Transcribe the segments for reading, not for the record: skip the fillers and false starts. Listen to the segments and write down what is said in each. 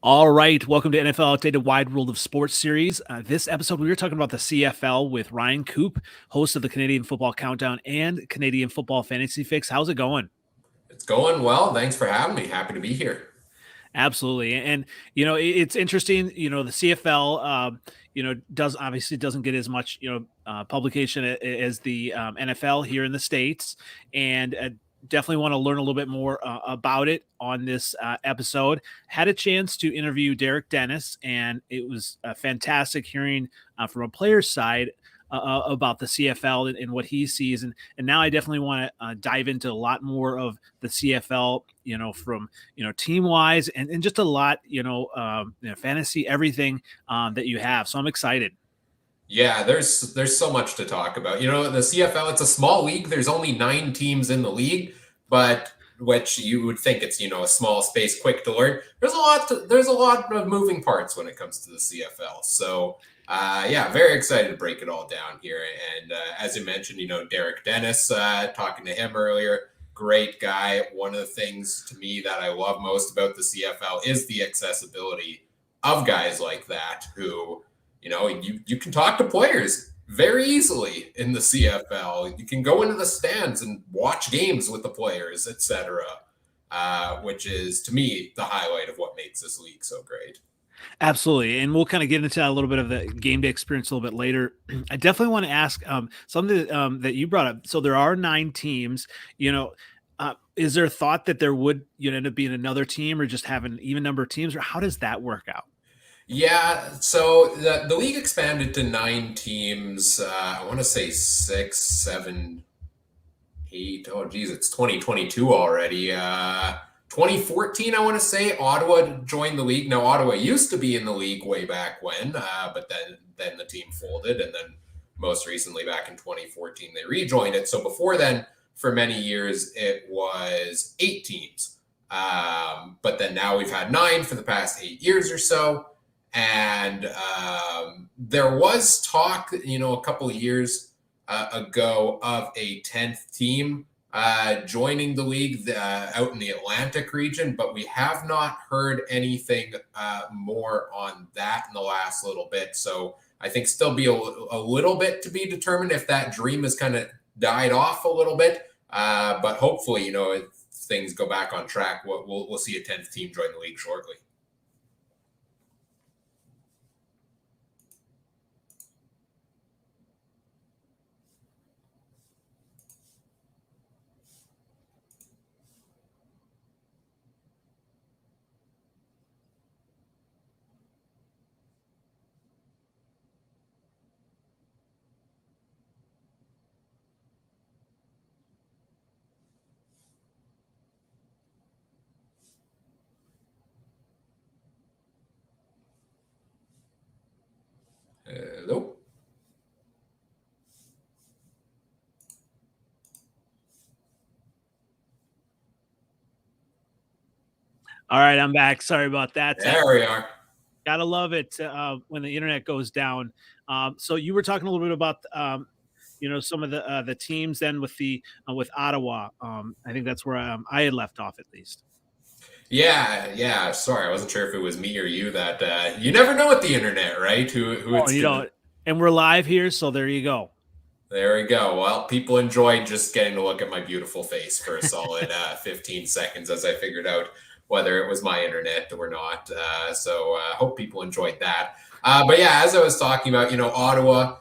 All right, welcome to NFL Outdated Wide World of Sports series. This episode, we were talking about the CFL with Ryan Koop, host of the Canadian Football Countdown and Canadian Football Fantasy Fix. How's it going? It's going well. Thanks for having me. Happy to be here. Absolutely, and it's interesting. The CFL, doesn't get as much publication as the NFL here in the States, and definitely want to learn a little bit more about it on this episode. Had a chance to interview Derek Dennis, and it was fantastic hearing from a player's side about the CFL and what he sees. And now I definitely want to dive into a lot more of the CFL, from, team wise and just a lot, fantasy, everything that you have. So I'm excited. Yeah, there's so much to talk about. The CFL, it's a small league. There's only 9 teams in the league, but which you would think it's, a small space, quick to learn. There's a lot of moving parts when it comes to the CFL. So yeah, very excited to break it all down here. And as you mentioned, Derek Dennis, talking to him earlier, great guy. One of the things to me that I love most about the CFL is the accessibility of guys like that who, you can talk to players very easily in the CFL. You can go into the stands and watch games with the players, etc., which is, to me, the highlight of what makes this league so great. Absolutely. And we'll kind of get into a little bit of the game day experience a little bit later. I definitely want to ask something that you brought up. So there are 9 teams, is there a thought that there would end up being another team or just have an even number of teams, or how does that work out? Yeah, so the league expanded to 9 teams. I want to say 6, 7, 8. Oh, geez, it's 2022 already. 2014, I want to say, Ottawa joined the league. Now, Ottawa used to be in the league way back when, but then the team folded, and then most recently, back in 2014, they rejoined it. So before then, for many years, it was 8 teams. But then now we've had 9 for the past 8 years or so. And there was talk, a couple of years ago of a 10th team joining the league out in the Atlantic region, but we have not heard anything more on that in the last little bit. So I think still be a little bit to be determined if that dream has kind of died off a little bit. But hopefully, if things go back on track, we'll see a 10th team join the league shortly. Hello. All right, I'm back. Sorry about that. There we are. Gotta love it when the internet goes down. So you were talking a little bit about some of the teams then with Ottawa. I think that's where I had left off at least. Yeah. Sorry, I wasn't sure if it was me or you that you never know with the internet, right? Who Oh, it's gonna... and we're live here, so there you go. There we go. Well, people enjoyed just getting to look at my beautiful face for a solid 15 seconds as I figured out whether it was my internet or not. So I hope people enjoyed that. But yeah, as I was talking about, Ottawa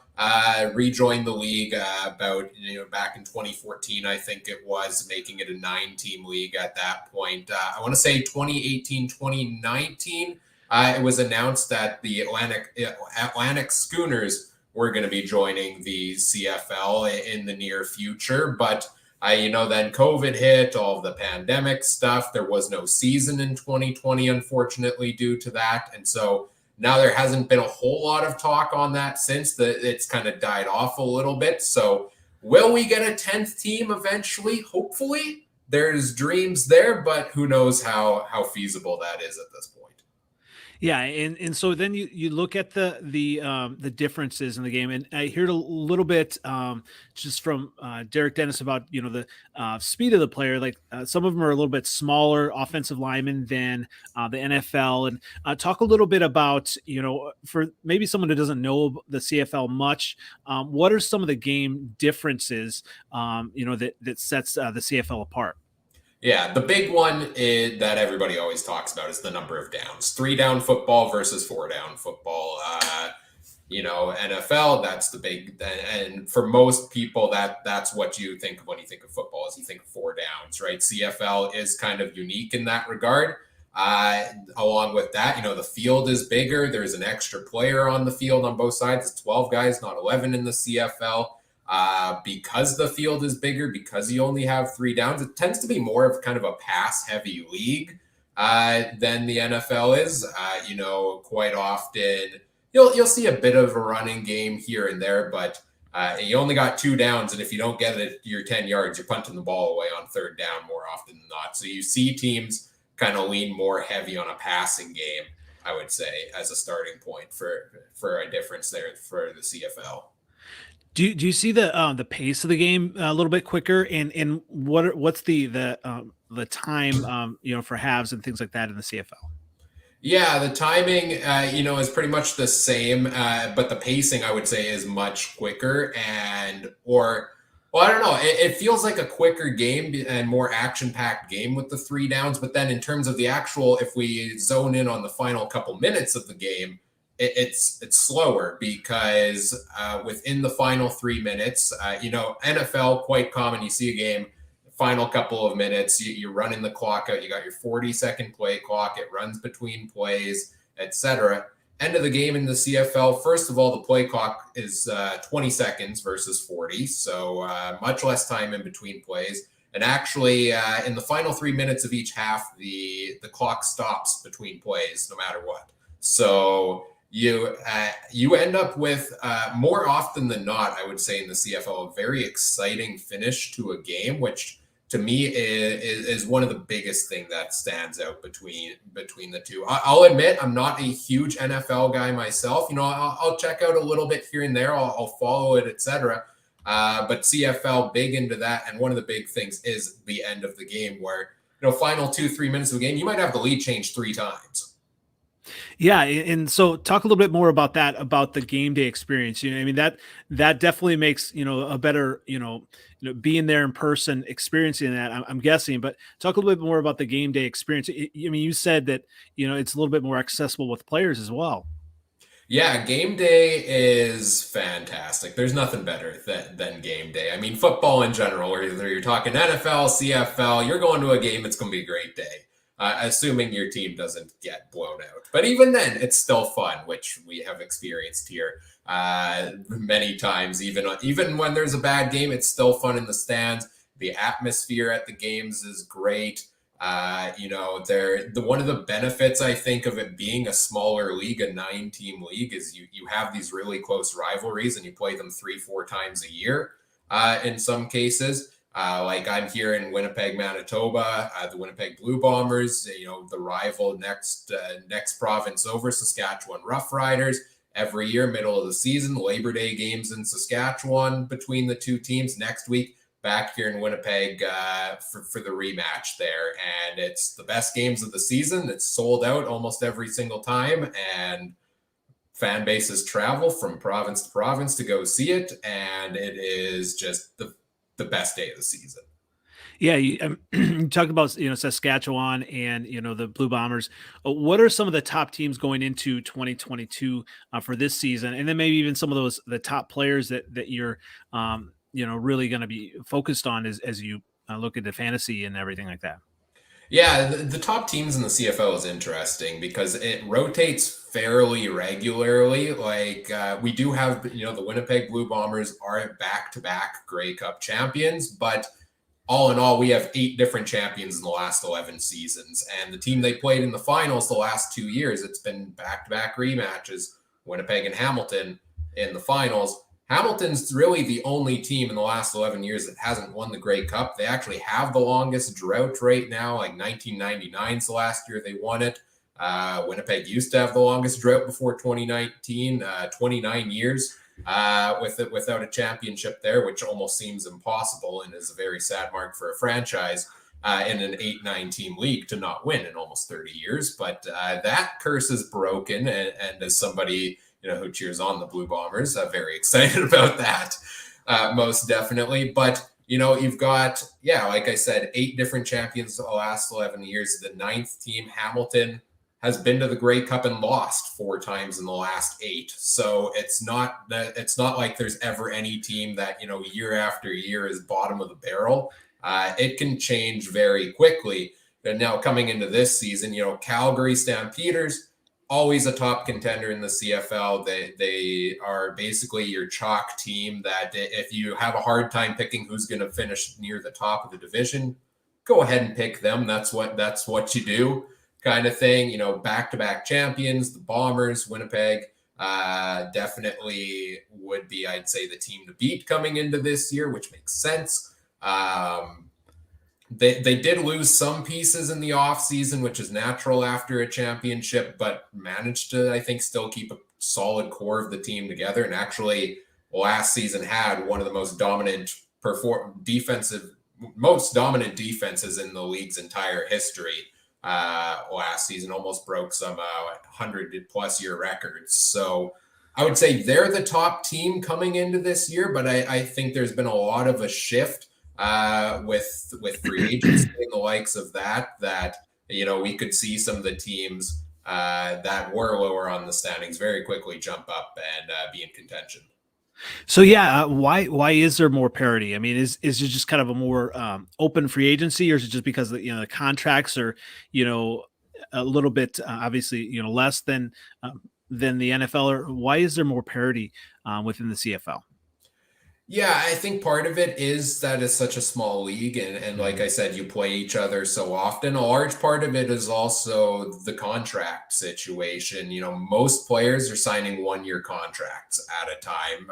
rejoined the league about, back in 2014, I think it was, making it a 9-team league at that point. I want to say 2018, 2019, it was announced that the Atlantic Schooners were going to be joining the CFL in the near future. But then COVID hit, all of the pandemic stuff. There was no season in 2020, unfortunately, due to that. And so now there hasn't been a whole lot of talk on that since. It's kind of died off a little bit. So will we get a 10th team eventually? Hopefully. There's dreams there, but who knows how feasible that is at this point. Yeah, and so then you look at the differences in the game, and I heard a little bit just from Derek Dennis about the speed of the player. Like some of them are a little bit smaller offensive linemen than the NFL, and talk a little bit about for maybe someone who doesn't know the CFL much, what are some of the game differences that sets the CFL apart? Yeah, the big one that everybody always talks about is the number of downs. 3 down football versus 4 down football. NFL, that's the big, and for most people, that's what you think of when you think of football, is you think of 4 downs, right? CFL is kind of unique in that regard. Along with that, the field is bigger. There's an extra player on the field on both sides. It's 12 guys, not 11 in the CFL. Because the field is bigger, because you only have 3 downs, it tends to be more of kind of a pass-heavy league than the NFL is. Quite often you'll see a bit of a running game here and there, but you only got 2 downs, and if you don't get it your 10 yards, you're punting the ball away on 3rd down more often than not. So you see teams kind of lean more heavy on a passing game, I would say, as a starting point for a difference there for the CFL. Do you see the pace of the game a little bit quicker, and what's the time for halves and things like that in the CFL? Yeah, the timing, is pretty much the same, but the pacing, I would say, is much quicker well, I don't know. It feels like a quicker game and more action-packed game with the 3 downs. But then in terms of the actual, if we zone in on the final couple minutes of the game, it's slower because within the final 3 minutes, NFL, quite common. You see a game, final couple of minutes, you're running the clock out. You got your 40-second play clock. It runs between plays, etc. End of the game in the CFL, first of all, the play clock is 20 seconds versus 40, so much less time in between plays. And actually, in the final 3 minutes of each half, the clock stops between plays no matter what. So you end up with, more often than not, I would say, in the CFL, a very exciting finish to a game, which to me is one of the biggest thing that stands out between the two. I'll admit I'm not a huge NFL guy myself. I'll check out a little bit here and there. I'll follow it, etc. But CFL big into that, and one of the big things is the end of the game, where final 2-3 minutes of the game, you might have the lead change 3 times. Yeah, and so talk a little bit more about that, about the game day experience. I mean that definitely makes a better being there in person, experiencing that. I'm guessing, but talk a little bit more about the game day experience. I mean, you said that it's a little bit more accessible with players as well. Yeah, game day is fantastic. There's nothing better than game day. I mean, football in general, whether you're talking NFL, CFL, you're going to a game, it's going to be a great day, assuming your team doesn't get blown out. But even then, it's still fun, which we have experienced here many times. Even when there's a bad game, it's still fun in the stands. The atmosphere at the games is great. One of the benefits, I think, of it being a smaller league, a 9-team league, is you have these really close rivalries, and you play them 3-4 times a year in some cases. Like I'm here in Winnipeg, Manitoba, the Winnipeg Blue Bombers, the rival next province over, Saskatchewan Roughriders. Every year, middle of the season, Labor Day games in Saskatchewan between the two teams. Next week, back here in Winnipeg for the rematch there. And it's the best games of the season. It's sold out almost every single time. And fan bases travel from province to province to go see it. And it is just the best day of the season. Yeah, you talked about Saskatchewan and the Blue Bombers. What are some of the top teams going into 2022 for this season, and then maybe even some of the top players that you're really going to be focused on as you look into fantasy and everything like that? Yeah, the top teams in the CFL is interesting because it rotates fairly regularly. Like we do have, the Winnipeg Blue Bombers are back-to-back Grey Cup champions, but all in all, we have 8 different champions in the last 11 seasons. And the team they played in the finals the last 2 years, it's been back-to-back rematches, Winnipeg and Hamilton in the finals. Hamilton's really the only team in the last 11 years that hasn't won the Grey Cup. They actually have the longest drought right now, like 1999's the last year they won it. Winnipeg used to have the longest drought before 2019, 29 years without a championship there, which almost seems impossible and is a very sad mark for a franchise in an 8-9 team league to not win in almost 30 years. But that curse is broken. And as somebody who cheers on the Blue Bombers, I'm very excited about that, most definitely. But you've got, like I said, 8 different champions the last 11 years. The 9th team, Hamilton, has been to the Grey Cup and lost 4 times in the last 8. So it's not like there's ever any team that, year after year is bottom of the barrel. It can change very quickly. And now coming into this season, Calgary Stampeders, always a top contender in the CFL. They are basically your chalk team that if you have a hard time picking who's going to finish near the top of the division, go ahead and pick them. That's what you do, kind of thing. Back-to-back champions, the Bombers, Winnipeg, definitely would be, I'd say, the team to beat coming into this year, which makes sense. They did lose some pieces in the offseason, which is natural after a championship, but managed to, I think, still keep a solid core of the team together. And actually, last season had one of the most dominant defenses in the league's entire history. Last season almost broke some 100+ year records. So I would say they're the top team coming into this year, but I think there's been a lot of a shift with free agency and the likes of that we could see some of the teams that were lower on the standings very quickly jump up and be in contention. So why is there more parity? I mean, is it just kind of a more open free agency, or is it just because the contracts are a little bit obviously less than the NFL? Or why is there more parity within the CFL? Yeah, I think part of it is that it's such a small league, and like I said, you play each other so often. A large part of it is also the contract situation. Most players are signing 1-year contracts at a time.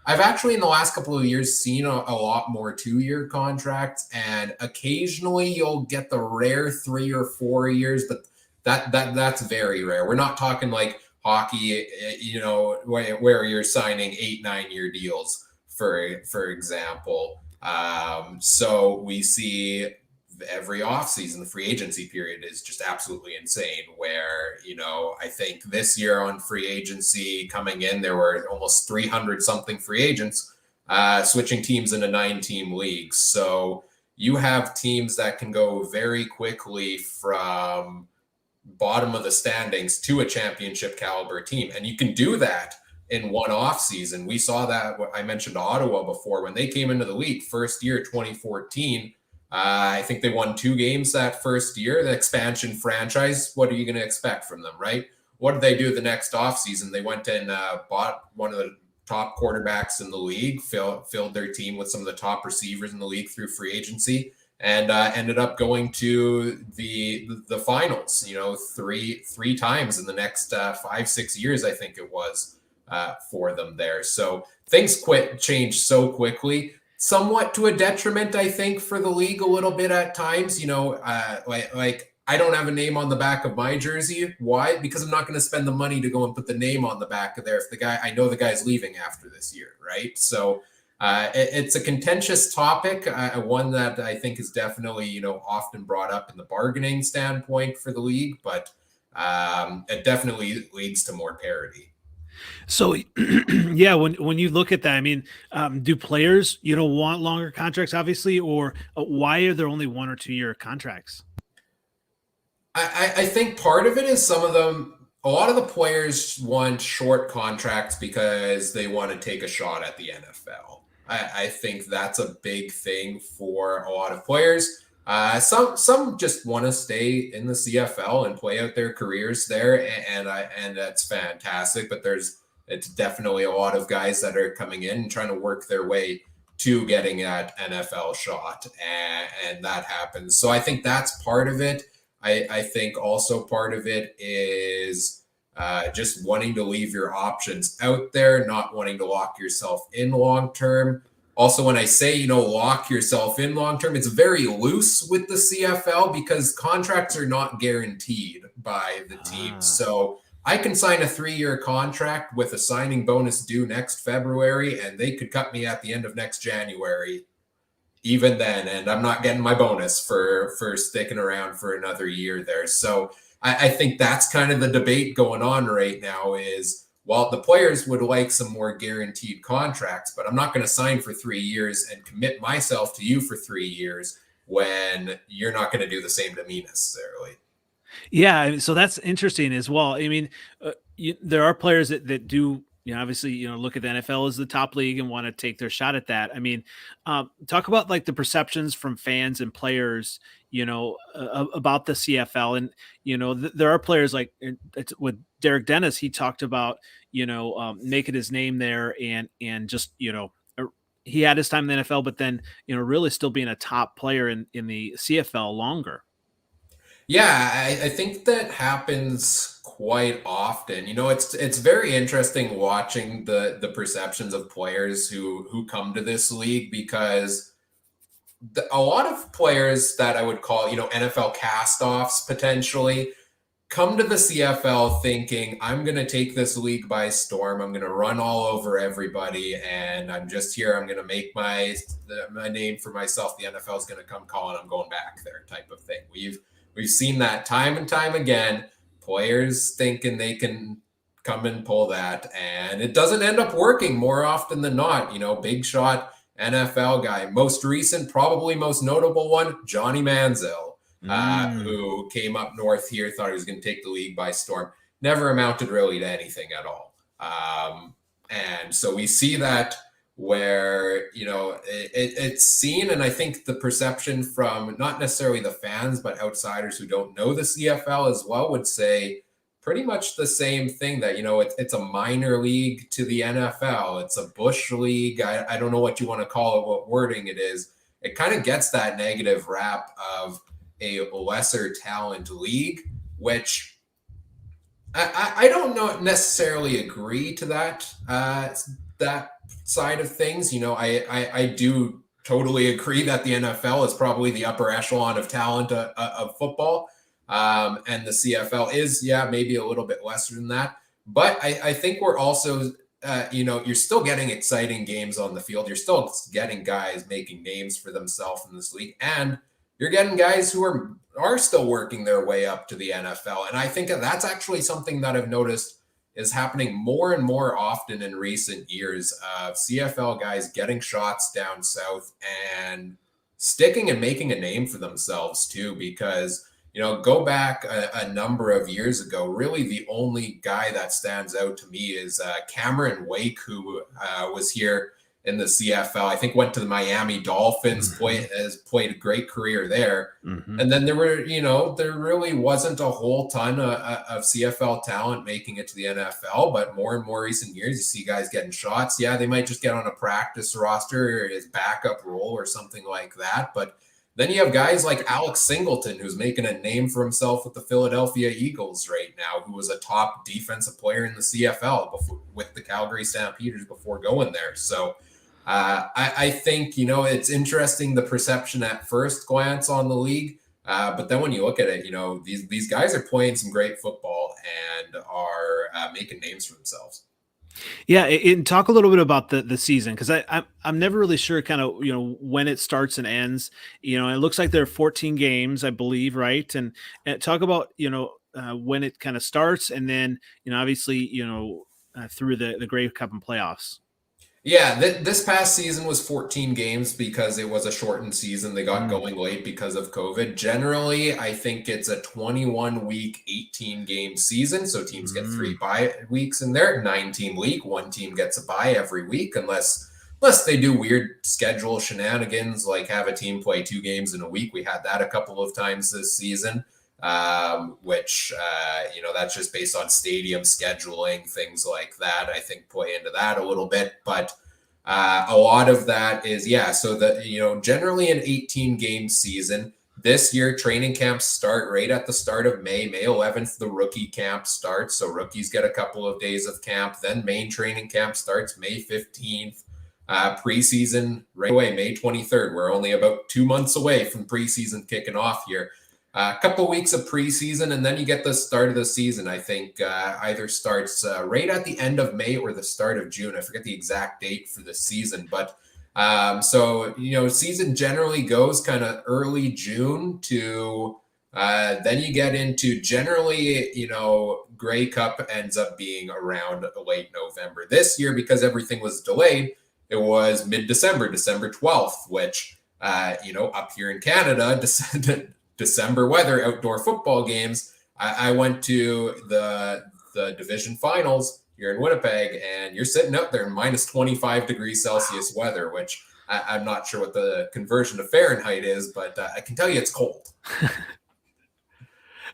I've actually in the last couple of years seen a lot more 2-year contracts, and occasionally you'll get the rare 3 or 4 years, but that's very rare. We're not talking like hockey, where you're signing 8-9 year deals, for example. So we see every offseason, the free agency period is just absolutely insane, where, I think this year on free agency coming in, there were almost 300 something free agents switching teams in a 9-team league. So you have teams that can go very quickly from bottom of the standings to a championship caliber team. And you can do that in one off season. We saw that. I mentioned Ottawa before when they came into the league first year, 2014. I think they won 2 games that first year, the expansion franchise. What are you going to expect from them, right? What did they do the next off season? They went and bought one of the top quarterbacks in the league, filled their team with some of the top receivers in the league through free agency, and ended up going to the finals, three times in the next 5-6 years, I think it was, for them there. So things change so quickly, somewhat to a detriment, I think, for the league a little bit at times. Like I don't have a name on the back of my jersey. Why? Because I'm not going to spend the money to go and put the name on the back of there if I know the guy's leaving after this year, right? So it's a contentious topic, one that I think is definitely, often brought up in the bargaining standpoint for the league, but it definitely leads to more parity. So, yeah, when you look at that, I mean, do players, want longer contracts, obviously, or why are there only 1 or 2 year contracts? I think part of it is a lot of the players want short contracts because they want to take a shot at the NFL. I think that's a big thing for a lot of players. Some just want to stay in the CFL and play out their careers there, and that's fantastic. But it's definitely a lot of guys that are coming in and trying to work their way to getting that NFL shot, and that happens. So I think that's part of it. I think also part of it is just wanting to leave your options out there, not wanting to lock yourself in long term. Also, when I say, lock yourself in long term, it's very loose with the CFL because contracts are not guaranteed by the team. Ah. So I can sign a 3-year contract with a signing bonus due next February, and they could cut me at the end of next January, even then, and I'm not getting my bonus for sticking around for another year there. So I think that's kind of the debate going on right now is, well, the players would like some more guaranteed contracts, but I'm not going to sign for 3 years and commit myself to you for 3 years when you're not going to do the same to me necessarily. Yeah, so that's interesting as well. I mean, there are players that do, obviously, look at the NFL as the top league and want to take their shot at that. I mean, talk about like the perceptions from fans and players, about the CFL, and there are players like with Derek Dennis. He talked about making his name there and just he had his time in the NFL, but then really still being a top player in the CFL longer. Yeah, I think that happens quite often. It's very interesting watching the perceptions of players who come to this league, because a lot of players that I would call, NFL cast-offs potentially, come to the CFL thinking, I'm going to take this league by storm. I'm going to run all over everybody, and I'm just here. I'm going to make my name for myself. The NFL is going to come calling. I'm going back there, type of thing. We've seen that time and time again. Players thinking they can come and pull that, and it doesn't end up working more often than not. Big shot NFL guy. Most recent, probably most notable one, Johnny Manziel. Who came up north here, thought he was going to take the league by storm. Never amounted really to anything at all. And so we see that where, it's seen, and I think the perception from not necessarily the fans, but outsiders who don't know the CFL as well would say pretty much the same thing, that, it's a minor league to the NFL. It's a bush league. I don't know what you want to call it, what wording it is. It kind of gets that negative rap of a lesser talent league, which I don't know necessarily agree to that side of things. I do totally agree that the NFL is probably the upper echelon of talent of football, and the CFL is maybe a little bit lesser than that. But I think we're also you're still getting exciting games on the field. You're still getting guys making names for themselves in this league, and you're getting guys who are still working their way up to the NFL. And I think that's actually something that I've noticed is happening more and more often in recent years, of CFL guys getting shots down south and sticking and making a name for themselves too. Because, go back a number of years ago, really the only guy that stands out to me is Cameron Wake, who was here in the CFL. I think went to the Miami Dolphins, has played a great career there. And then there really wasn't a whole ton of CFL talent making it to the NFL, but more and more recent years, you see guys getting shots. Yeah, they might just get on a practice roster or his backup role or something like that. But then you have guys like Alex Singleton, who's making a name for himself with the Philadelphia Eagles right now, who was a top defensive player in the CFL with the Calgary Stampeders before going there. So I think, it's interesting, the perception at first glance on the league. But then when you look at it, these guys are playing some great football and are making names for themselves. Yeah, and talk a little bit about the season, because I'm never really sure kind of when it starts and ends. It looks like there are 14 games, I believe, right? And talk about when it kind of starts, and then obviously through the Grey Cup and playoffs. Yeah, this past season was 14 games because it was a shortened season. They got going late because of COVID. Generally, I think it's a 21-week, 18-game season. So teams get 3 bye weeks in there. 9-team league. One team gets a bye every week, unless they do weird schedule shenanigans, like have a team play 2 games in a week. We had that a couple of times this season, which, that's just based on stadium scheduling, things like that, I think play into that a little bit. But a lot of that is, so that, generally an 18-game season. This year, training camps start right at the start of May. May 11th, the rookie camp starts. So rookies get a couple of days of camp. Then main training camp starts May 15th. Preseason right away, May 23rd. We're only about 2 months away from preseason kicking off here. A couple weeks of preseason, and then you get the start of the season. I think either starts right at the end of May or the start of June. I forget the exact date for the season, but so season generally goes kind of early June to then you get into generally, Grey Cup ends up being around late November. This year, because everything was delayed, it was mid-December, December 12th, which up here in Canada, December weather, outdoor football games. I went to the division finals here in Winnipeg, and you're sitting out there in minus 25 degrees Celsius weather, which I'm not sure what the conversion to Fahrenheit is, but I can tell you it's cold.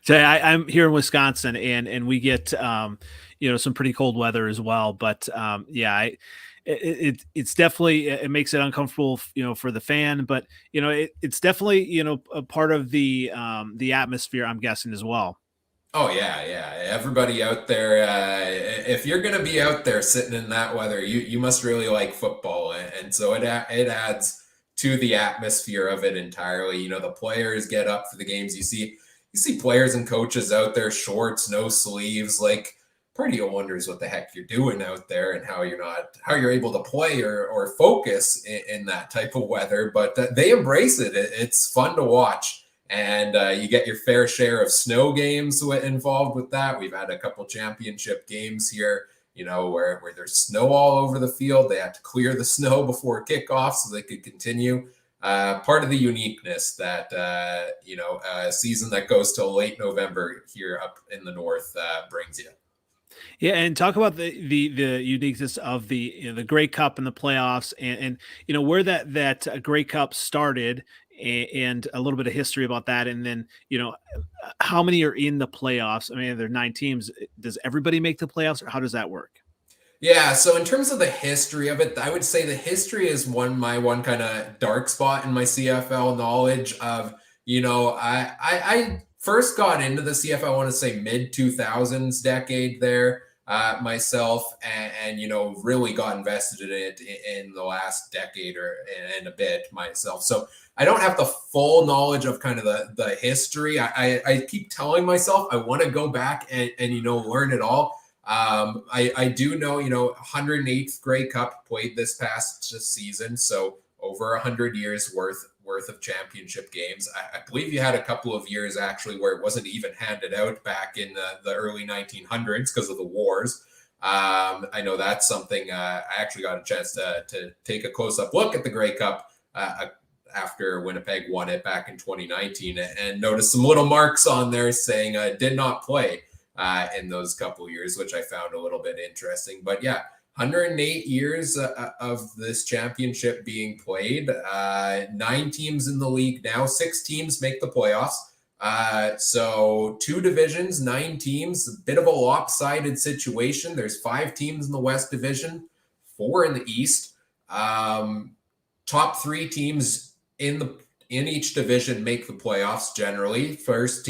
So I'm here in Wisconsin, and we get some pretty cold weather as well. But it's definitely, it makes it uncomfortable, for the fan. But it's definitely a part of the atmosphere, I'm guessing, as well. Oh yeah. Everybody out there, if you're going to be out there sitting in that weather, you must really like football, and so it adds to the atmosphere of it entirely. The players get up for the games. You see players and coaches out there, shorts, no sleeves. Like, part of you wonders what the heck you're doing out there and how you're able to play or focus in that type of weather. But they embrace it. It's fun to watch. And you get your fair share of snow games involved with that. We've had a couple championship games here, where there's snow all over the field. They had to clear the snow before kickoff so they could continue. Part of the uniqueness that, a season that goes till late November here up in the north brings you. Yeah, and talk about the uniqueness of the Grey Cup and the playoffs, and where that Grey Cup started, and a little bit of history about that, and then how many are in the playoffs. I mean, there are 9 teams. Does everybody make the playoffs, or how does that work? Yeah, so in terms of the history of it, I would say the history is my one kind of dark spot in my CFL knowledge of, I first got into the CFL, I want to say mid 2000s decade there myself, and really got invested in it in the last decade and a bit myself. So I don't have the full knowledge of kind of the history. I keep telling myself I want to go back and learn it all. I do know, 108th Grey Cup played this past season, so over 100 years worth of championship games. I believe you had a couple of years actually where it wasn't even handed out back in the early 1900s because of the wars. I know that's something I actually got a chance to take a close-up look at the Grey Cup after Winnipeg won it back in 2019 and noticed some little marks on there saying did not play in those couple of years, which I found a little bit interesting. But yeah, 108 years of this championship being played. 9 teams in the league now. 6 teams make the playoffs. So 2 divisions, 9 teams. A bit of a lopsided situation. There's 5 teams in the West Division, 4 in the East. Top 3 teams in each division make the playoffs generally. First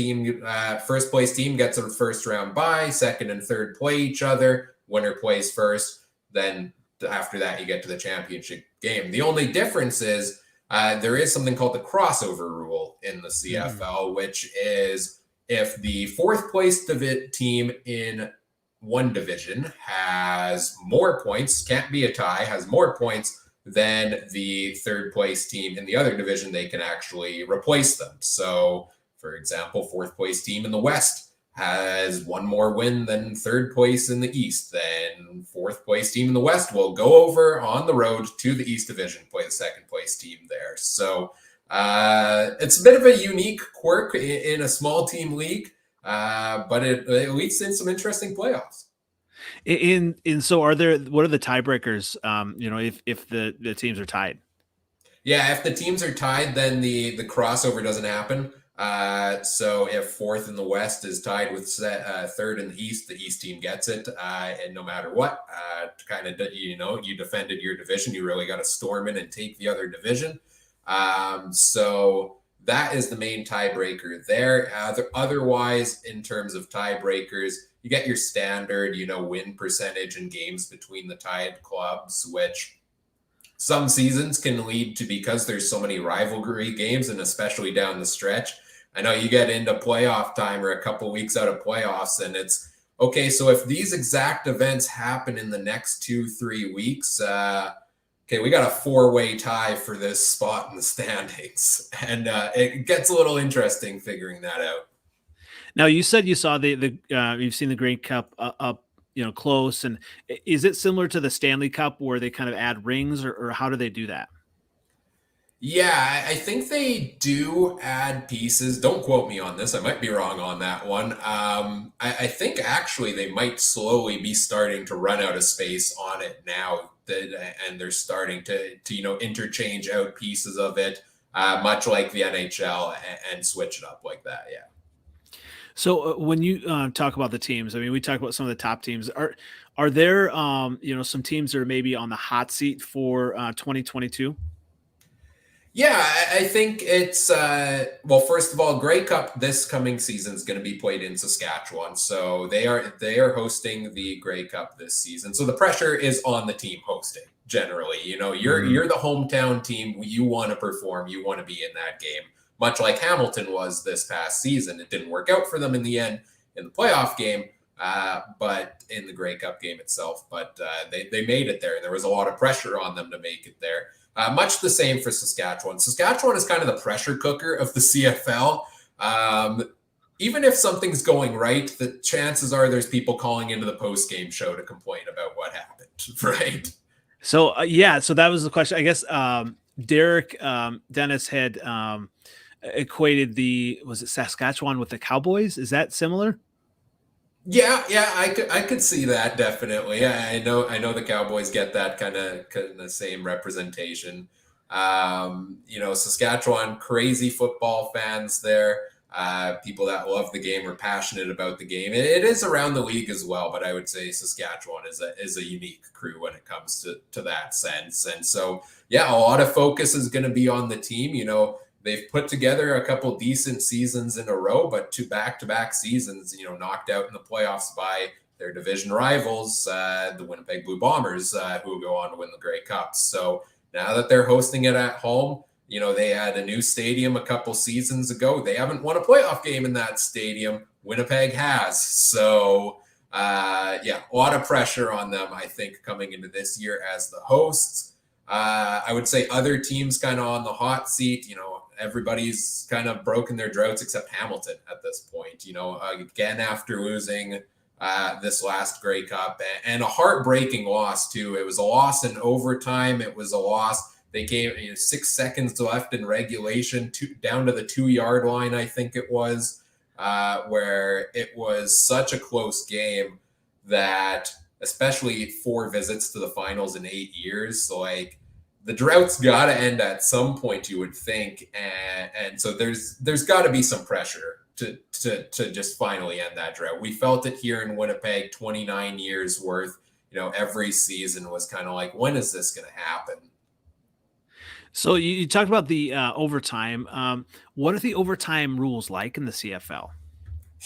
place team gets a first round bye. Second and third play each other. Winner plays first. Then after that, you get to the championship game. The only difference is there is something called the crossover rule in the CFL, which is if the 4th place team in one division has more points, can't be a tie, has more points than the 3rd place team in the other division, they can actually replace them. So, for example, 4th place team in the West has 1 more win than 3rd place in the East. Then 4th place team in the West will go over on the road to the East Division, play the 2nd place team there. So it's a bit of a unique quirk in a small team league, but it leads in some interesting playoffs. So what are the tiebreakers? If the teams are tied? Yeah, if the teams are tied, then the crossover doesn't happen. So if 4th in the West is tied with 3rd in the East team gets it. And no matter what, you defended your division. You really got to storm in and take the other division. So that is the main tiebreaker there. Otherwise, in terms of tiebreakers, you get your standard, win percentage in games between the tied clubs, which some seasons can lead to, because there's so many rivalry games and especially down the stretch, I know you get into playoff time or a couple weeks out of playoffs, and it's okay. So if these exact events happen in the next 2-3 weeks, okay, we got a 4-way tie for this spot in the standings, and it gets a little interesting figuring that out. Now, you said you saw you've seen the Grey Cup up, close, and is it similar to the Stanley Cup where they kind of add rings, or how do they do that? Yeah, I think they do add pieces. Don't quote me on this. I might be wrong on that one. I think actually they might slowly be starting to run out of space on it now, and they're starting to interchange out pieces of it, much like the NHL, and switch it up like that. Yeah. So when you talk about the teams, I mean, we talk about some of the top teams. Are there some teams that are maybe on the hot seat for 2022? Yeah, I think it's well. First of all, Grey Cup this coming season is going to be played in Saskatchewan, so they are hosting the Grey Cup this season. So the pressure is on the team hosting. Generally, you're the hometown team. You want to perform. You want to be in that game, much like Hamilton was this past season. It didn't work out for them in the end in the playoff game, but in the Grey Cup game itself. But they made it there, and there was a lot of pressure on them to make it there. Much the same for Saskatchewan. Saskatchewan is kind of the pressure cooker of the CFL. Even if something's going right, the chances are there's people calling into the post-game show to complain about what happened, right? So so that was the question. I guess Derek Dennis had equated was it Saskatchewan with the Cowboys? Is that similar? Yeah, I could see that definitely. Yeah, I know the Cowboys get that kind of same representation. Saskatchewan, crazy football fans there. People that love the game or passionate about the game. It is around the league as well, but I would say Saskatchewan is a unique crew when it comes to that sense. And so, yeah, a lot of focus is going to be on the team. They've put together a couple decent seasons in a row, but 2 back-to-back seasons, knocked out in the playoffs by their division rivals, the Winnipeg Blue Bombers, who will go on to win the Grey Cup. So now that they're hosting it at home, they had a new stadium a couple seasons ago. They haven't won a playoff game in that stadium. Winnipeg has. So, a lot of pressure on them, I think, coming into this year as the hosts. I would say other teams kind of on the hot seat. Everybody's kind of broken their droughts except Hamilton at this point. Again, after losing this last Grey Cup, and a heartbreaking loss too. It was a loss in overtime. It was a loss. They came 6 seconds left in regulation, down to the 2-yard line, I think it was, where it was such a close game that, especially 4 visits to the finals in 8 years, like, the drought's got to end at some point, you would think, and so there's got to be some pressure to just finally end that drought. We felt it here in Winnipeg, 29 years worth. Every season was kind of like, when is this going to happen? So you talked about the overtime. What are the overtime rules like in the CFL?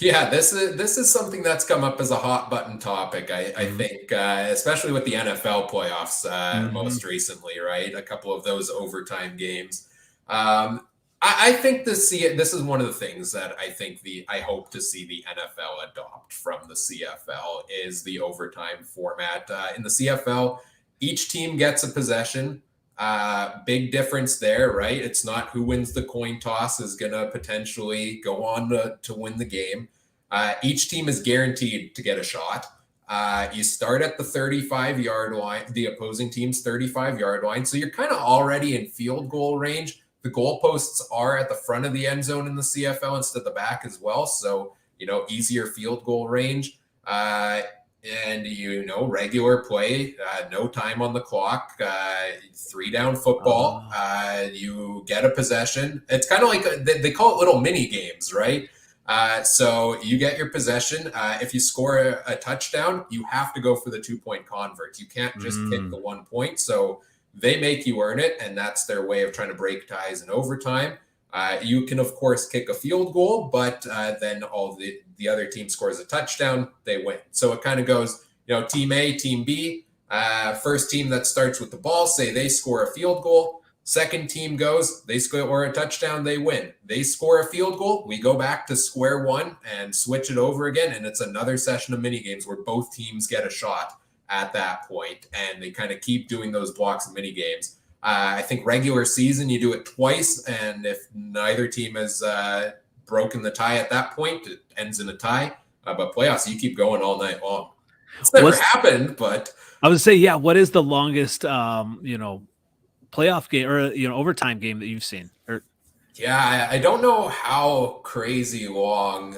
Yeah, this is something that's come up as a hot button topic. I think, especially with the NFL playoffs most recently, right? A couple of those overtime games. I think this is one of the things that I hope to see the NFL adopt from the CFL is the overtime format. In the CFL, each team gets a possession. Big difference there, right? It's not who wins the coin toss is going to potentially go on to win the game. Each team is guaranteed to get a shot. You start at the 35-yard line, the opposing team's 35-yard line. So you're kind of already in field goal range. The goalposts are at the front of the end zone in the CFL instead of the back as well. So, easier field goal range. And regular play, no time on the clock, 3-down football. You get a possession. It's kind of like they call it little mini games, right? So you get your possession. If you score a touchdown, you have to go for the 2-point convert. You can't just kick the 1 point. So they make you earn it, and that's their way of trying to break ties in overtime. You can, of course, kick a field goal, but then all the other team scores a touchdown, they win. So it kind of goes, team A, team B, first team that starts with the ball, say they score a field goal, Second team goes, they score a touchdown, they win. They score a field goal, we go back to square one and switch it over again. And it's another session of mini games where both teams get a shot at that point, and they kind of keep doing those blocks of mini games. I think regular season, you do it twice, and if neither team has broken the tie at that point, it ends in a tie. But playoffs, you keep going all night long. It's never happened, but I would say, yeah. What is the longest, playoff game or overtime game that you've seen? Yeah, I don't know how crazy long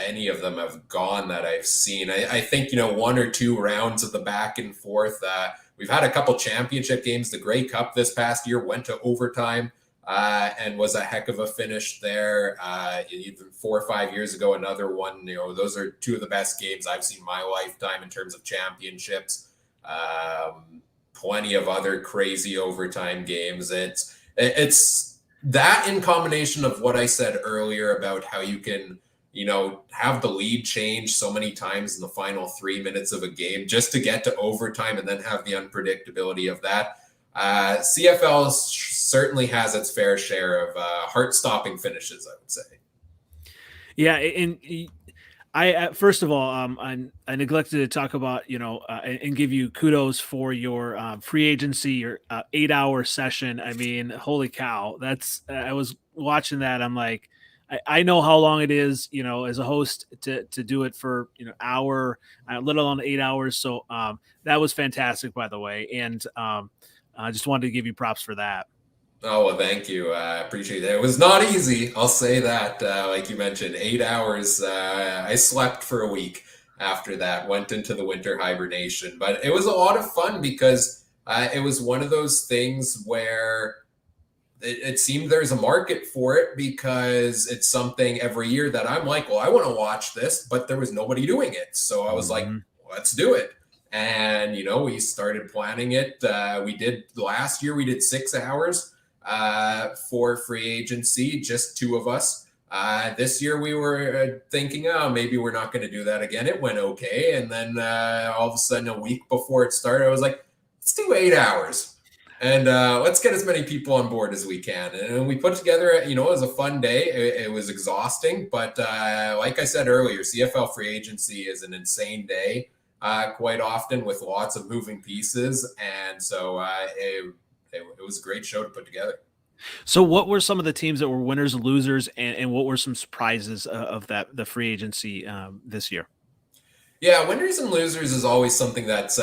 any of them have gone that I've seen. I think, one or two rounds of the back and forth. We've had a couple championship games. The Grey Cup this past year went to overtime and was a heck of a finish there. Even 4 or 5 years ago, another one. Those are two of the best games I've seen in my lifetime in terms of championships. Plenty of other crazy overtime games. It's that in combination of what I said earlier about how you can, have the lead change so many times in the final 3 minutes of a game just to get to overtime and then have the unpredictability of that. CFL certainly has its fair share of heart-stopping finishes, I would say. Yeah, and I first of all, I neglected to talk about and give you kudos for your free agency, your 8-hour session. I mean, holy cow! That's I was watching that. I'm like, I know how long it is, as a host to do it for hour, let alone 8 hours. So that was fantastic, by the way, and I just wanted to give you props for that. Oh, well, thank you. I appreciate it. It was not easy. I'll say that. Like you mentioned, 8 hours. I slept for a week after that, went into the winter hibernation. But it was a lot of fun because it was one of those things where it seemed there's a market for it because it's something every year that I'm like, well, I want to watch this, but there was nobody doing it. So I was like, let's do it. And, we started planning it. We did last year, we did 6 hours for free agency, just two of us. This year we were thinking, maybe we're not going to do that again. It went okay. And then all of a sudden, a week before it started, I was like, let's do 8 hours. And let's get as many people on board as we can. And we put together, it was a fun day. It was exhausting. But like I said earlier, CFL free agency is an insane day quite often with lots of moving pieces. And so it was a great show to put together. So what were some of the teams that were winners and losers, and what were some surprises of the free agency this year? Yeah, winners and losers is always something that's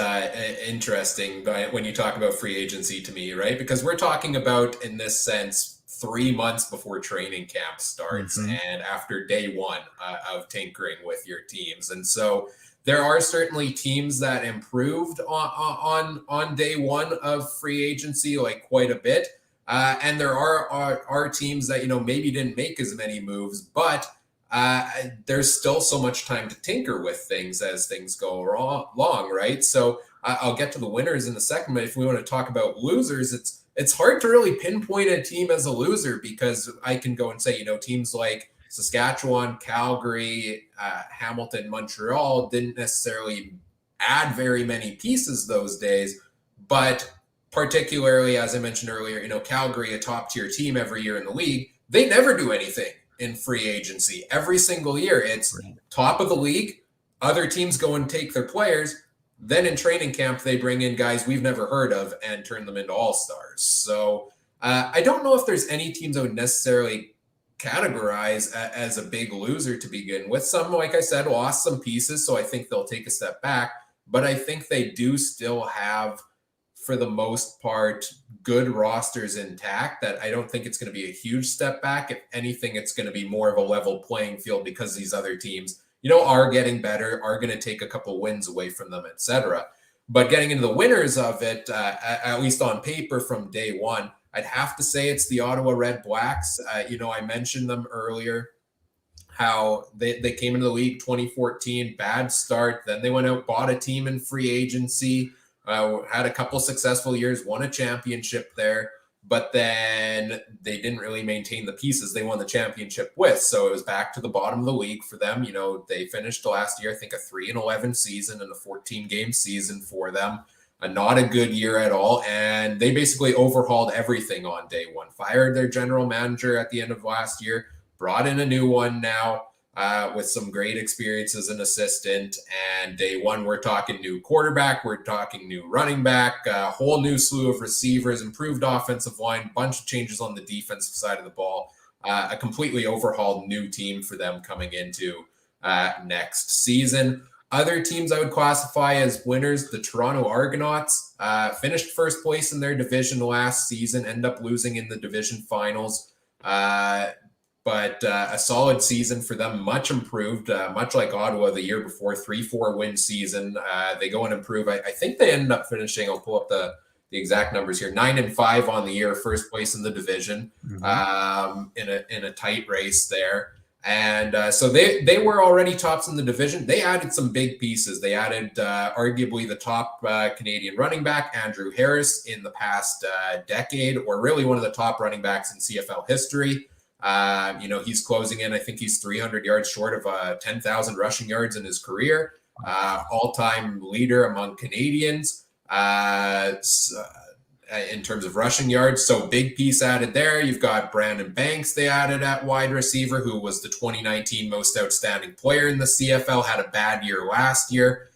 interesting when you talk about free agency to me, right? Because we're talking about, in this sense, 3 months before training camp starts and after day one of tinkering with your teams. And so there are certainly teams that improved on day one of free agency, like quite a bit. And there are teams that, maybe didn't make as many moves, but there's still so much time to tinker with things as things go along, right? So I'll get to the winners in a second, but if we want to talk about losers, it's hard to really pinpoint a team as a loser because I can go and say, teams like Saskatchewan, Calgary, Hamilton, Montreal didn't necessarily add very many pieces those days, but particularly, as I mentioned earlier, Calgary, a top tier team every year in the league, they never do anything in free agency. Every single year, it's top of the league. Other teams go and take their players. Then in training camp, they bring in guys we've never heard of and turn them into all-stars. So I don't know if there's any teams I would necessarily categorize as a big loser to begin with. Some, like I said, lost some pieces, so I think they'll take a step back. But I think they do still have, for the most part, good rosters intact. That I don't think it's going to be a huge step back. If anything, it's going to be more of a level playing field because these other teams, are getting better, are going to take a couple wins away from them, etc. But getting into the winners of it, at least on paper from day one, I'd have to say it's the Ottawa Red Blacks. I mentioned them earlier, how they came into the league 2014, bad start. Then they went out, bought a team in free agency, had a couple successful years, won a championship there, but then they didn't really maintain the pieces they won the championship with. So it was back to the bottom of the league for them. They finished last year, I think, a 3-11 season and a 14-game season for them. not a good year at all. And they basically overhauled everything on day one. Fired their general manager at the end of last year, brought in a new one now with some great experience as an assistant. And day one, we're talking new quarterback, we're talking new running back, a whole new slew of receivers, improved offensive line, bunch of changes on the defensive side of the ball, a completely overhauled new team for them coming into next season. Other teams I would classify as winners, the Toronto Argonauts finished first place in their division last season, end up losing in the division finals. But a solid season for them, much improved, much like Ottawa the year before, 3-4 win season. They go and improve. I think they ended up finishing, I'll pull up the exact numbers here, 9-5 on the year, first place in the division, in a tight race there. And so they were already tops in the division. They added some big pieces. They added arguably the top Canadian running back, Andrew Harris, in the past decade, or really one of the top running backs in CFL history. He's closing in, I think he's 300 yards short of 10,000 rushing yards in his career. All-time leader among Canadians in terms of rushing yards. So big piece added there. You've got Brandon Banks they added at wide receiver, who was the 2019 most outstanding player in the CFL, had a bad year last year.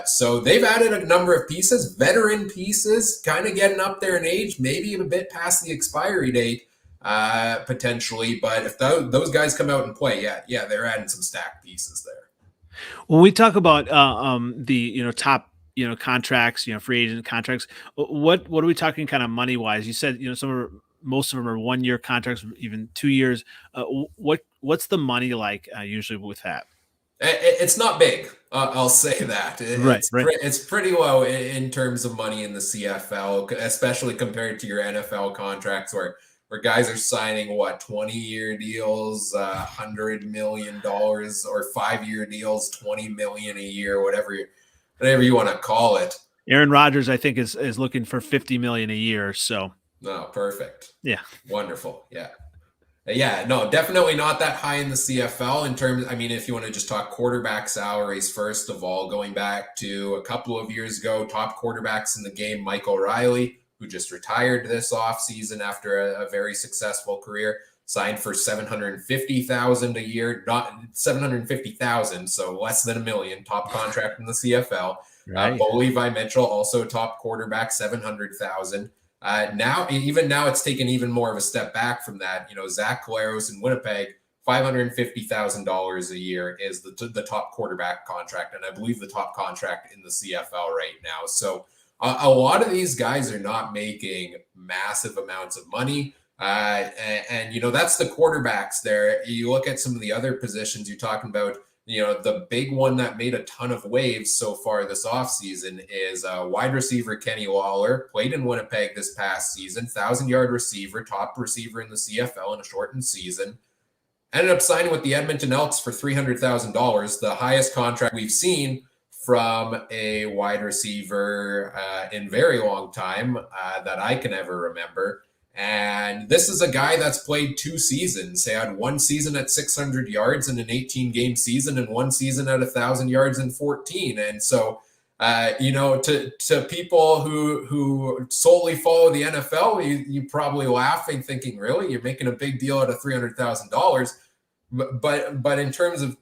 So they've added a number of pieces, veteran pieces, kind of getting up there in age, maybe a bit past the expiry date. Potentially, but if those guys come out and play, yeah, they're adding some stacked pieces there. When we talk about the top contracts, free agent contracts, what are we talking kind of money wise? You said most of them are 1 year contracts, even 2 years. What's the money like usually with that? It's not big. I'll say that. Right. It's pretty low in terms of money in the CFL, especially compared to your NFL contracts where guys are signing 20-year deals, $100 million, or 5-year deals, $20 million a year, whatever you want to call it. Aaron Rodgers, I think, is looking for $50 million a year. So, perfect. Yeah, wonderful. Yeah, no, definitely not that high in the CFL in terms. I mean, if you want to just talk quarterback salaries, first of all, going back to a couple of years ago, top quarterbacks in the game, Mike O'Reilly, who just retired this offseason after a very successful career, signed for $750,000 a year, not $750,000, so less than $1 million, top contract in the CFL. Right. Bo Levi Mitchell, also top quarterback, $700,000. Now it's taken even more of a step back from that. Zach Collaros in Winnipeg, $550,000 a year is the top quarterback contract, and I believe the top contract in the CFL right now. So a lot of these guys are not making massive amounts of money. And that's the quarterbacks there. You look at some of the other positions you're talking about, the big one that made a ton of waves so far this offseason is wide receiver Kenny Lawler, played in Winnipeg this past season, 1,000-yard receiver, top receiver in the CFL in a shortened season. Ended up signing with the Edmonton Elks for $300,000, the highest contract we've seen from a wide receiver in very long time that I can ever remember. And this is a guy that's played 2 seasons. He had 1 season at 600 yards in an 18-game season and 1 season at 1,000 yards in 14. And so, to people who solely follow the NFL, you probably laughing, thinking, really, you're making a big deal out of $300,000. But in terms of,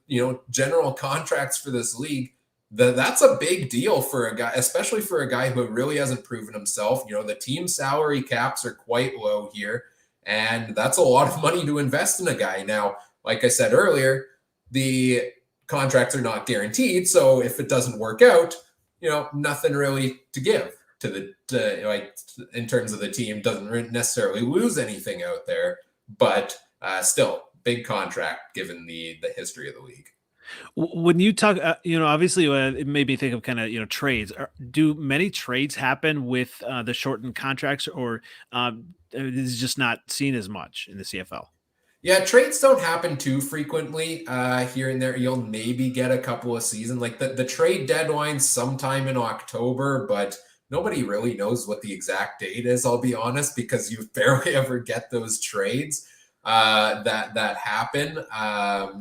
general contracts for this league, that's a big deal for a guy, especially for a guy who really hasn't proven himself. The team salary caps are quite low here, and that's a lot of money to invest in a guy. Now, like I said earlier, the contracts are not guaranteed, so if it doesn't work out, nothing really to give in terms of the team. Doesn't necessarily lose anything out there, but still big contract given the history of the league. When you talk, obviously it made me think of kind of, trades. Do many trades happen with the shortened contracts, or is it just not seen as much in the CFL? Yeah, trades don't happen too frequently here and there. You'll maybe get a couple of seasons. Like the trade deadline sometime in October, but nobody really knows what the exact date is, I'll be honest, because you barely ever get those trades that happen.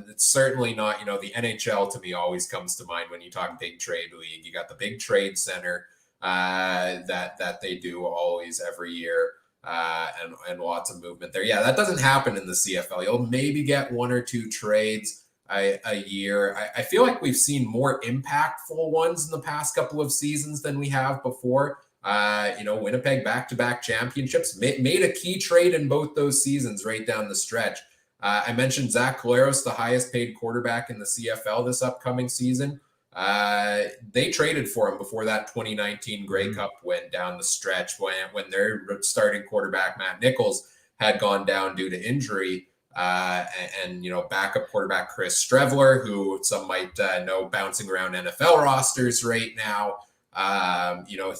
It's certainly not, the NHL to me always comes to mind when you talk big trade league. You got the big trade center that they do always every year. And lots of movement there. Yeah, that doesn't happen in the CFL. You'll maybe get one or two trades a year. I feel like we've seen more impactful ones in the past couple of seasons than we have before. Winnipeg back-to-back championships made a key trade in both those seasons right down the stretch. I mentioned Zach Collaros, the highest paid quarterback in the CFL this upcoming season. They traded for him before that 2019 Grey Cup win down the stretch when their starting quarterback, Matt Nichols, had gone down due to injury. Backup quarterback Chris Strevler, who some might know bouncing around NFL rosters right now.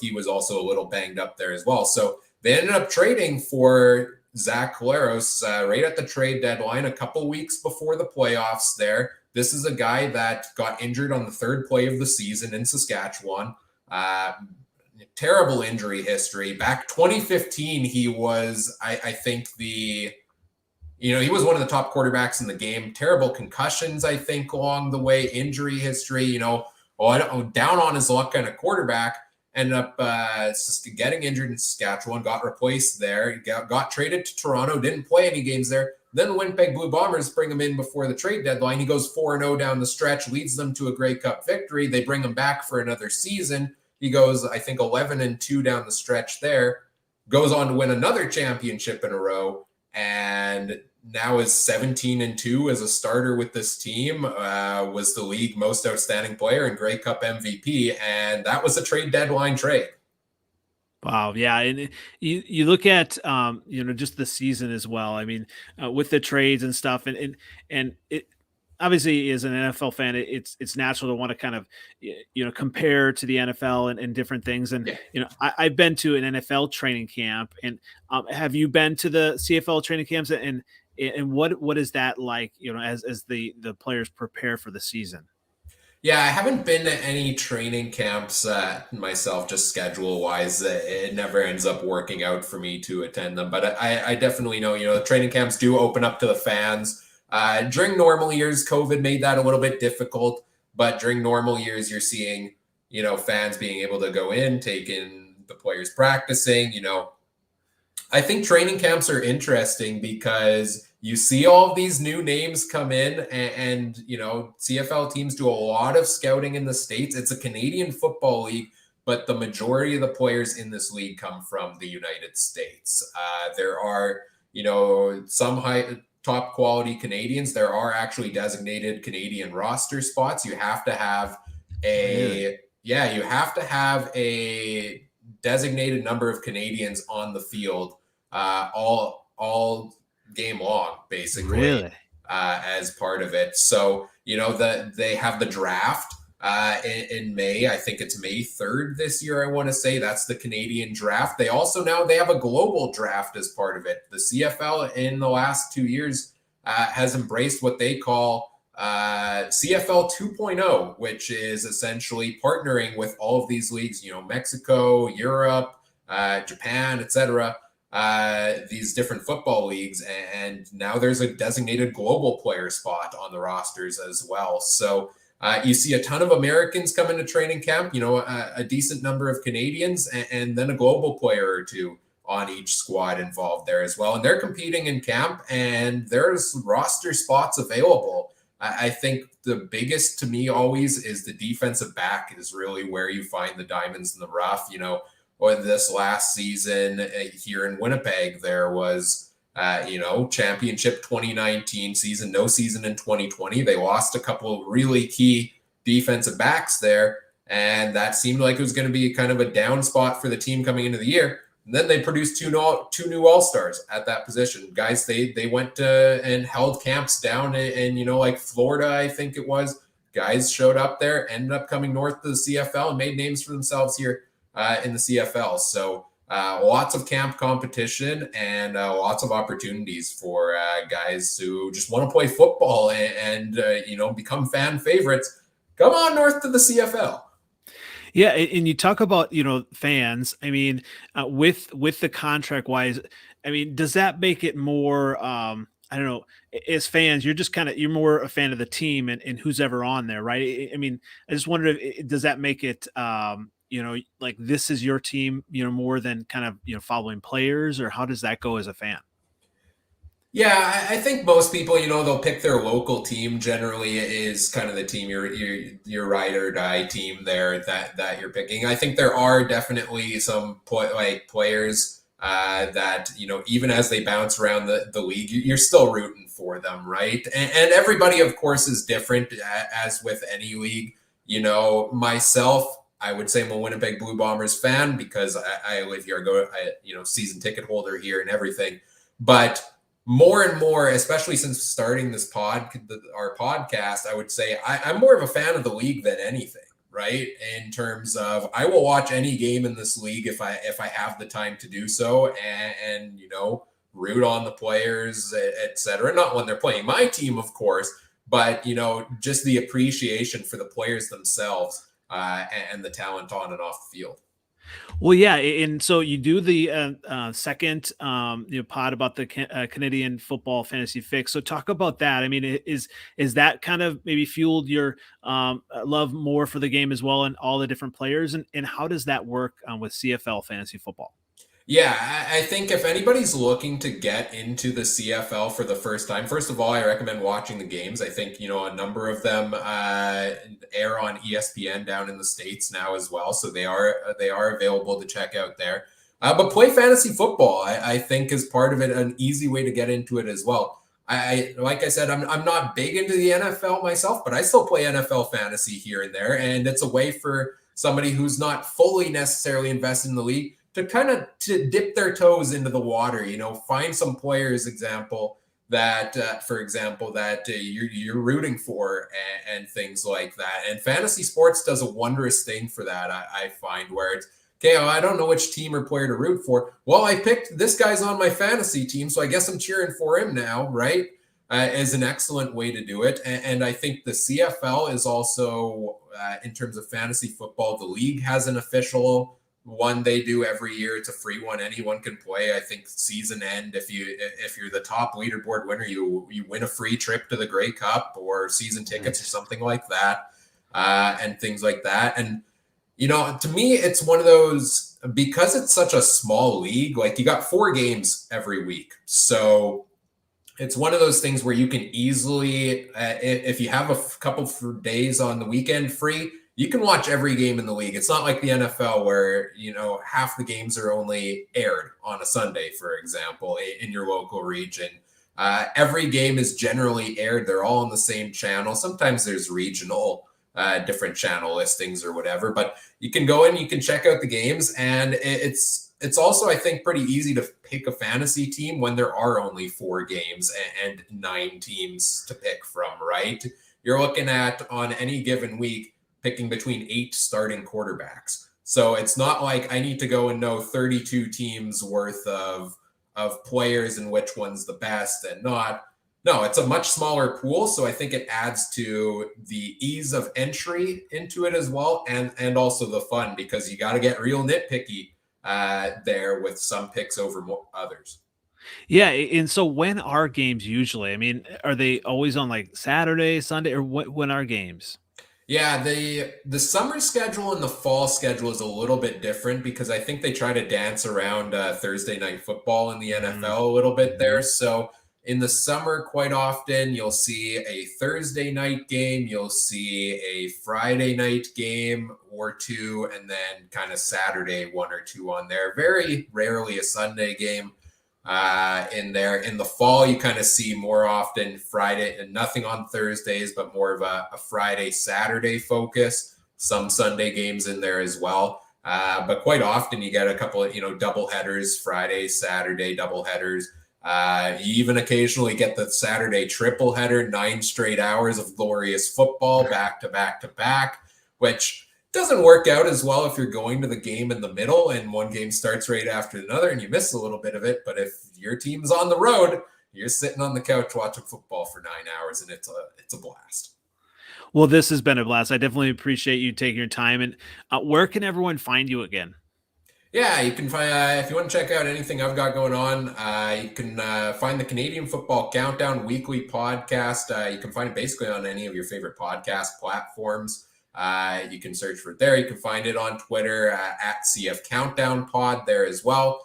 He was also a little banged up there as well. So they ended up trading for Zach Collaros right at the trade deadline, a couple weeks before the playoffs there. This is a guy that got injured on the third play of the season in Saskatchewan. Terrible injury history. Back 2015, he was, I think, he was one of the top quarterbacks in the game. Terrible concussions, I think, along the way. Injury history, down on his luck kind of quarterback. Ended up getting injured in Saskatchewan, got replaced there, got traded to Toronto, didn't play any games there. Then the Winnipeg Blue Bombers bring him in before the trade deadline. He goes 4-0 down the stretch, leads them to a Grey Cup victory. They bring him back for another season. He goes, I think, 11-2 down the stretch there, goes on to win another championship in a row, and now is 17-2 as a starter with this team, was the league most outstanding player and Grey Cup MVP, and that was a trade deadline trade. Wow. Yeah. And you look at, just the season as well. I mean, with the trades and stuff and it obviously as an NFL fan, it's natural to want to kind of, compare to the NFL and different things. And, I've been to an NFL training camp and have you been to the CFL training camps and what is that like, as the players prepare for the season? Yeah, I haven't been to any training camps myself, just schedule wise. It never ends up working out for me to attend them. But I definitely know, the training camps do open up to the fans. During normal years, COVID made that a little bit difficult. But during normal years, you're seeing, fans being able to go in, take in the players practicing. I think training camps are interesting because you see all of these new names come in and CFL teams do a lot of scouting in the States. It's a Canadian football league, but the majority of the players in this league come from the United States. There are, some top quality Canadians. There are actually designated Canadian roster spots. You have to have you have to have a designated number of Canadians on the field all game long, basically, Really? as part of it. So, they have the draft in May. I think it's May 3rd this year, I want to say. That's the Canadian draft. They also they have a global draft as part of it. The CFL in the last 2 years has embraced what they call CFL 2.0, which is essentially partnering with all of these leagues, Mexico, Europe, Japan, etc., these different football leagues, and now there's a designated global player spot on the rosters as well. So you see a ton of Americans come into training camp, a decent number of Canadians, and then a global player or two on each squad involved there as well. And they're competing in camp, and there's roster spots available. I think the biggest to me always is the defensive back is really where you find the diamonds in the rough. Or this last season here in Winnipeg, there was, championship 2019 season, no season in 2020. They lost a couple of really key defensive backs there, and that seemed like it was going to be kind of a down spot for the team coming into the year. And then they produced two new all-stars at that position. Guys, they went to and held camps down in like Florida, I think it was. Guys showed up there, ended up coming north to the CFL and made names for themselves here in the CFL. So lots of camp competition and lots of opportunities for guys who just want to play football and become fan favorites. Come on north to the CFL. Yeah, and you talk about fans. I mean, with the contract wise, I mean, does that make it more? I don't know. As fans, you're more a fan of the team and who's ever on there, right? I mean, I just wondered if does that make it like this is your team, more than kind of, following players, or how does that go as a fan? Yeah, I think most people, they'll pick their local team. Generally, is kind of the team your ride or die team there that you're picking. I think there are definitely some players that even as they bounce around the league, you're still rooting for them, right? And everybody, of course, is different as with any league. Myself, I would say I'm a Winnipeg Blue Bombers fan because I live here. Season ticket holder here and everything, but more and more, especially since starting our podcast, I would say I'm more of a fan of the league than anything, right? In terms of, I will watch any game in this league if I have the time to do so, and root on the players, etc. Not when they're playing my team, of course, but just the appreciation for the players themselves, and the talent on and off the field. Well, yeah, and so you do the second pod about the Canadian Football Fantasy Fix. So talk about that. I mean, is that kind of maybe fueled your love more for the game as well, and all the different players, and how does that work with CFL Fantasy Football? Yeah, I think if anybody's looking to get into the CFL for the first time, first of all, I recommend watching the games. I think, a number of them air on ESPN down in the States now as well. So they are available to check out there. But play fantasy football, I think, is part of it, an easy way to get into it as well. Like I said, I'm not big into the NFL myself, but I still play NFL fantasy here and there. And it's a way for somebody who's not fully necessarily invested in the league to kind of to dip their toes into the water, find some players, for example, that you're rooting for, and things like that. And fantasy sports does a wondrous thing for that. I find where it's, okay, I don't know which team or player to root for. Well, I picked this guy's on my fantasy team, so I guess I'm cheering for him now, right? Is an excellent way to do it. And I think the CFL is also, in terms of fantasy football, the league has an official one they do every year. It's a free one. Anyone can play. I think season end, if you're the top leaderboard winner, you win a free trip to the Grey Cup or season tickets or something like that, and things like that. And to me, it's one of those, because it's such a small league. Like, you got 4 games every week, so it's one of those things where you can easily, if you have a couple of days on the weekend free, you can watch every game in the league. It's not like the NFL where, half the games are only aired on a Sunday, for example, in your local region. Every game is generally aired. They're all on the same channel. Sometimes there's regional, different channel listings or whatever, but you can go in, you can check out the games, and it's also, I think, pretty easy to pick a fantasy team when there are only 4 games and 9 teams to pick from, right? You're looking at, on any given week, picking between 8 starting quarterbacks. So it's not like I need to go and know 32 teams worth of players and which one's the best and not. No, it's a much smaller pool. So I think it adds to the ease of entry into it as well. And also the fun, because you got to get real nitpicky there with some picks over others. Yeah, and so when are games usually? I mean, are they always on like Saturday, Sunday, or when are games? Yeah, the summer schedule and the fall schedule is a little bit different, because I think they try to dance around Thursday night football in the NFL a little bit there. So in the summer, quite often you'll see a Thursday night game, you'll see a Friday night game or two, and then kind of Saturday 1 or 2 on there. Very rarely a Sunday game in there. In the fall, you kind of see more often Friday, and nothing on Thursdays, but more of a Friday, Saturday focus. Some Sunday games in there as well. But quite often you get a couple of, double headers, Friday, Saturday, double headers. You even occasionally get the Saturday triple header, 9 straight hours of glorious football back to back to back, which doesn't work out as well if you're going to the game in the middle and one game starts right after another and you miss a little bit of it. But if your team's on the road, you're sitting on the couch watching football for 9 hours, and it's a blast. Well, this has been a blast. I definitely appreciate you taking your time. And where can everyone find you again? Yeah, you can find, if you want to check out anything I've got going on, you can find the Canadian Football Countdown weekly podcast. You can find it basically on any of your favorite podcast platforms. You can search for it there. You can find it on Twitter at CF Countdown Pod there as well.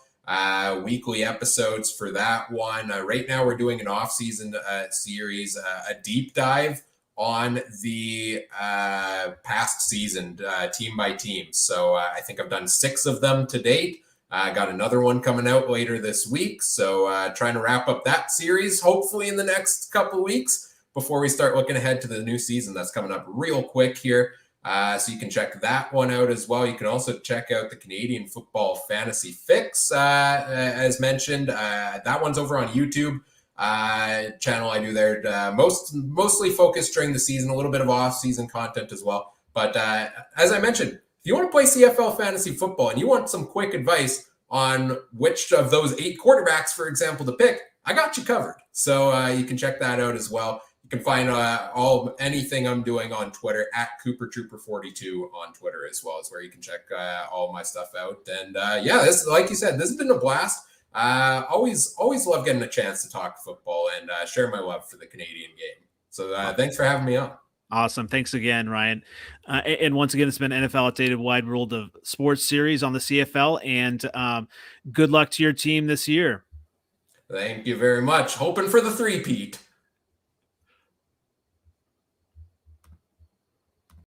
Weekly episodes for that one. Right now, we're doing an off-season series, a deep dive on the past season, team by team. So I think I've done 6 of them to date. I got another one coming out later this week. So trying to wrap up that series, hopefully in the next couple of weeks before we start looking ahead to the new season that's coming up real quick here. So you can check that one out as well. You can also check out the Canadian Football Fantasy Fix, as mentioned. That one's over on YouTube channel I do there. Mostly focused during the season, a little bit of off-season content as well. But as I mentioned, if you want to play CFL Fantasy Football and you want some quick advice on which of those 8 quarterbacks, for example, to pick, I got you covered. So you can check that out as well. You can find anything I'm doing on Twitter at CooperTrooper42 on Twitter as well, is where you can check all my stuff out. And this, like you said, this has been a blast. Always love getting a chance to talk football and share my love for the Canadian game. So thanks for having me on. Awesome. Thanks again, Ryan. And once again, it's been NFL Outdated Wide World of Sports series on the CFL, and good luck to your team this year. Thank you very much. Hoping for the three-peat.